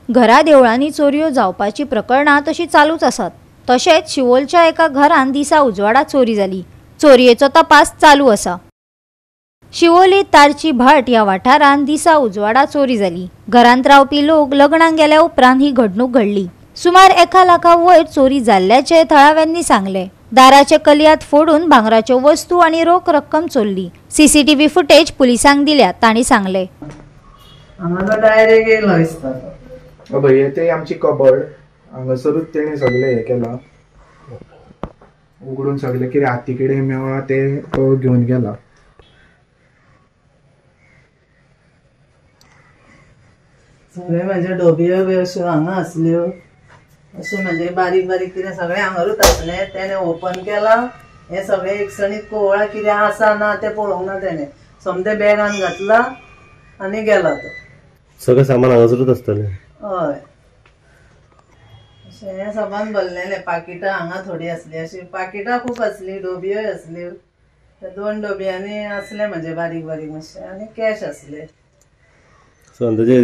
घरा देवळांनी चोरयो जावपाची प्रकरणां तशी चालूच आसात। तशेंच शिवोलच्या एका घरान दिसा उजवाडात चोरी जाली। चोरयेचो तपास चालू आसा। शिवोली तारची भाट या वाठारान दिसा उजवाडात चोरी जाली। घरांत रावपी लोक लग्नाक गेल्या उपरांत ही घडणूक घडली। सुमार 1 लाखा वयर चोरी जाल्ल्याचे थळाव्यांनी सांगले। दाराचे कलियात फोडून भांगराच्यो वस्तू आणि रोख रक्कम चोरली। सीसीटीव्ही फुटेज पुलिसांक दिल्या, तांणी सांगले। हांगा डायरेक्ट येयलो दिसता तो। भैया ते आमची कबड हांगासरूच तेणे सगळे हे केला, उगडून सगळे कितें हाती कितें मेवळा ते तो घेवन गेला। सगळे म्हणजे डोबयो बी अश्यो हांगा आसल्यो, अशें म्हणजे बारीक बारीक कितें सगळें हांगारूच आसलें। तेणें ओपन केला, हे सगळे एकसणीत कोवळा कितें आसा ना ते पळोवंक ना। तेणें समते बॅगान घातला आनी गेला तो। सगळें सामान हांगासरूच आसतलें। हय, अशें हें सामान भरलेलें। पाकिटां हांगा थोडी आसली, अशी पाकिटां खूब आसली, डोबयोय आसल्यो। त्या 2 डोबयांनी आसलें म्हणजे बारीक बारीक मातशें, आनी कॅश आसलें। अंदाजे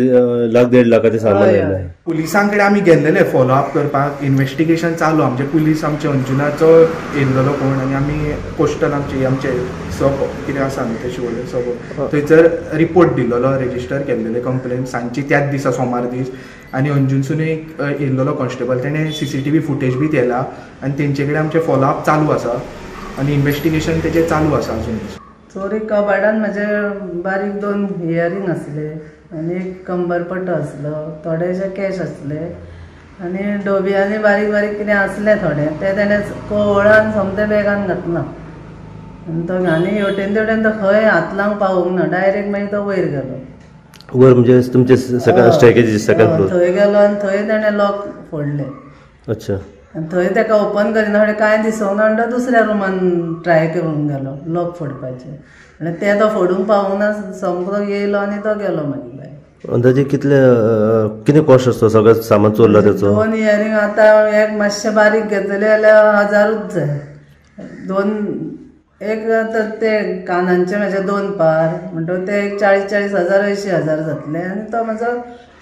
1.5 लाखाचे सामान येयलें। पुलिसांकडे आमी गेल्लेले फॉलोअप करपाक, इन्व्हेस्टिगेशन चालू। आमचे पुलीस आमचे अंजुनाचो येयल्लो कोण, आनी आमी कोस्टल आमचे सब कितें आसा न्ही ते शिवोले सब थंयसर रिपोर्ट दिल्लो, रेजिस्टर केल्लेले कंप्लेन सांजची त्याच दिसा सोमार दीस। आनी अंजुनसून एक येयल्लो कॉन्स्टेबल, तेणें सीसीटीव्ही फुटेज बी केला आनी तेंचे कडेन आमचे फॉलोअप चालू आसा आनी इन्व्हेस्टिगेशन तेजें चालू आसा अजून। चोरी कबाडान म्हणजे बारीक 2 इयरिंग आसले आनी एक कंबरपट्टो आसलो, थोडेशे कॅश आसले आनी डोबयांनी बारीक बारीक कितें आसलें थोडें, ते तेणें कोवळान समते बॅगान घातला। आनी तो आनी हेवटेन तेवटेन तो खंय हात लावंक पावूंक ना, डायरेक्ट मागीर तो वयर गेलो। वर म्हणजे तुमचे स्टॅकेज सेकंड फ्लोर? थंय गेलो आनी थंय तेणें लॉक फोडलें। अच्छा। आनी थंय ताका ओपन करिना थोडें कांय दिसोंक ना आनी तो दुसऱ्या रूमान ट्राय करूंक गेलो लॉक फोडपाचें, आनी ते तो फोडूंक पावूंक ना। समको येयलो आनी तो गेलो मागीर भायर। अंदाजे कितें कॉस्ट आसता सगळें सामान चोरला तेचो? 2 इयरिंग आतां एक मातशें बारीक घेतले जाल्यार 1000च जाय। 2 एक तर ते कानांचे म्हजे 2 पार म्हणटकीर ते एक 40-40 हजार 80,000 जातले। आनी तो म्हजो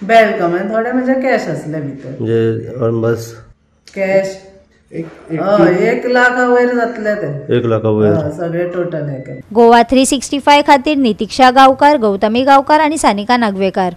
बेल्ट कमेंट थोडे म्हणजे कॅश आसले भितर, म्हणजे बस कॅश 1 लाखा वयर जातले ते। 1 लाखा वयर सगळे टोटल हे केले। गोवा 365 खातीर नितीक्षा गांवकार, गौतमी गांवकार आनी सानिका नागवेकार।